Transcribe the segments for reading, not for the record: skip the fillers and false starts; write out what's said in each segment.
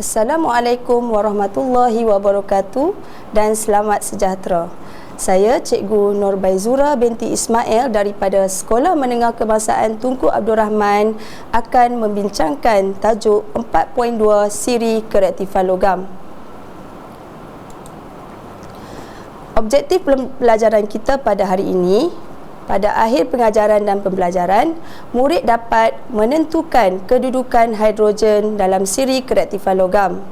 Assalamualaikum warahmatullahi wabarakatuh dan selamat sejahtera. Saya Cikgu Nurbaizura binti Ismail daripada Sekolah Menengah Kebangsaan Tunku Abdul Rahman akan membincangkan tajuk 4.2 Siri Kereaktifan Logam. Objektif pembelajaran kita pada hari ini, pada akhir pengajaran dan pembelajaran, murid dapat menentukan kedudukan hidrogen dalam siri kereaktifan logam.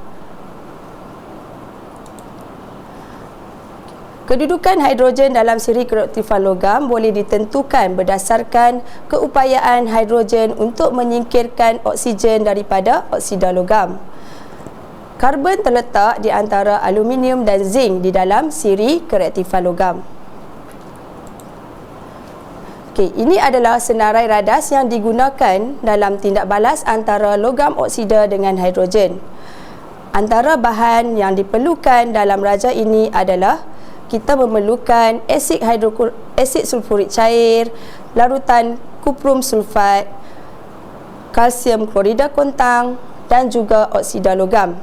Kedudukan hidrogen dalam siri kereaktifan logam boleh ditentukan berdasarkan keupayaan hidrogen untuk menyingkirkan oksigen daripada oksida logam. Karbon terletak di antara aluminium dan zinc di dalam siri kereaktifan logam. Ini adalah senarai radas yang digunakan dalam tindak balas antara logam oksida dengan hidrogen. Antara bahan yang diperlukan dalam raja ini adalah kita memerlukan asid sulfurik cair, larutan kuprum sulfat, kalsium klorida kontang dan juga oksida logam.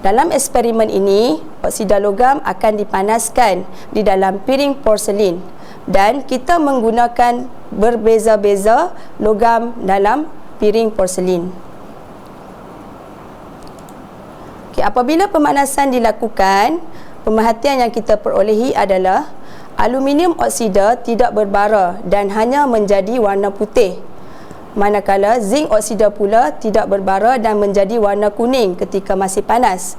Dalam eksperimen ini, oksida logam akan dipanaskan di dalam piring porselin dan kita menggunakan berbeza-beza logam dalam piring porselin. Apabila pemanasan dilakukan, pemerhatian yang kita perolehi adalah aluminium oksida tidak berbara dan hanya menjadi warna putih, manakala zinc oksida pula tidak berbara dan menjadi warna kuning ketika masih panas.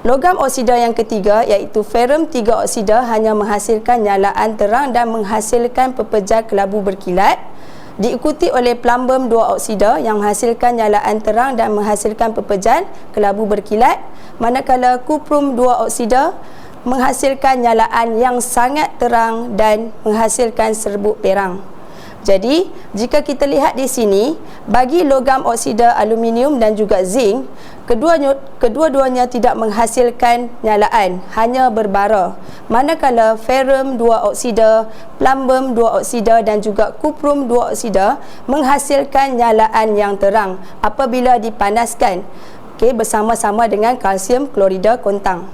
Logam oksida yang ketiga iaitu ferrum 3 oksida hanya menghasilkan nyalaan terang dan menghasilkan pepejal kelabu berkilat, diikuti oleh plumbum 2 oksida yang menghasilkan nyalaan terang dan menghasilkan pepejal kelabu berkilat, manakala kuprum 2 oksida menghasilkan nyalaan yang sangat terang dan menghasilkan serbuk perang. Jadi, jika kita lihat di sini, bagi logam oksida aluminium dan juga zinc, kedua-duanya tidak menghasilkan nyalaan, hanya berbara. Manakala ferrum 2 oksida, plumbum 2 oksida dan juga kuprum 2 oksida menghasilkan nyalaan yang terang apabila dipanaskan bersama-sama dengan kalsium klorida kontang.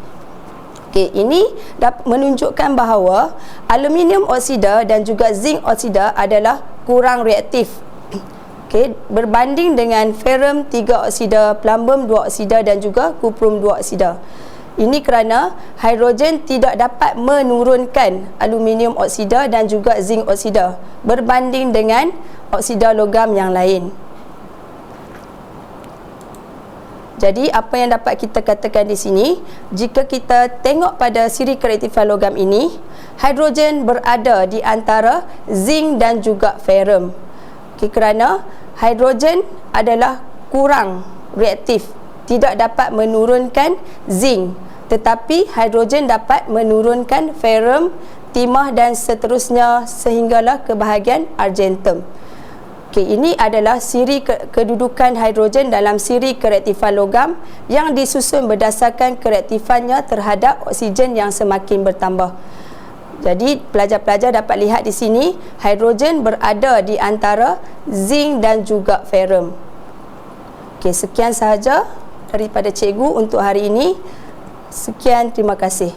Ini menunjukkan bahawa aluminium oksida dan juga zinc oksida adalah kurang reaktif berbanding dengan ferrum 3 oksida, plumbum 2 oksida dan juga kuprum 2 oksida. Ini kerana hidrogen tidak dapat menurunkan aluminium oksida dan juga zinc oksida berbanding dengan oksida logam yang lain. Jadi, apa yang dapat kita katakan di sini, jika kita tengok pada siri kereaktifan logam ini, hidrogen berada di antara zinc dan juga ferrum. Kerana hidrogen adalah kurang reaktif, tidak dapat menurunkan zinc, tetapi hidrogen dapat menurunkan ferrum, timah dan seterusnya sehinggalah ke bahagian argentum. Ini adalah siri kedudukan hidrogen dalam siri kereaktifan logam yang disusun berdasarkan kereaktifannya terhadap oksigen yang semakin bertambah. Jadi, pelajar-pelajar dapat lihat di sini, hidrogen berada di antara zinc dan juga ferrum. Sekian sahaja daripada cikgu untuk hari ini. Sekian, terima kasih.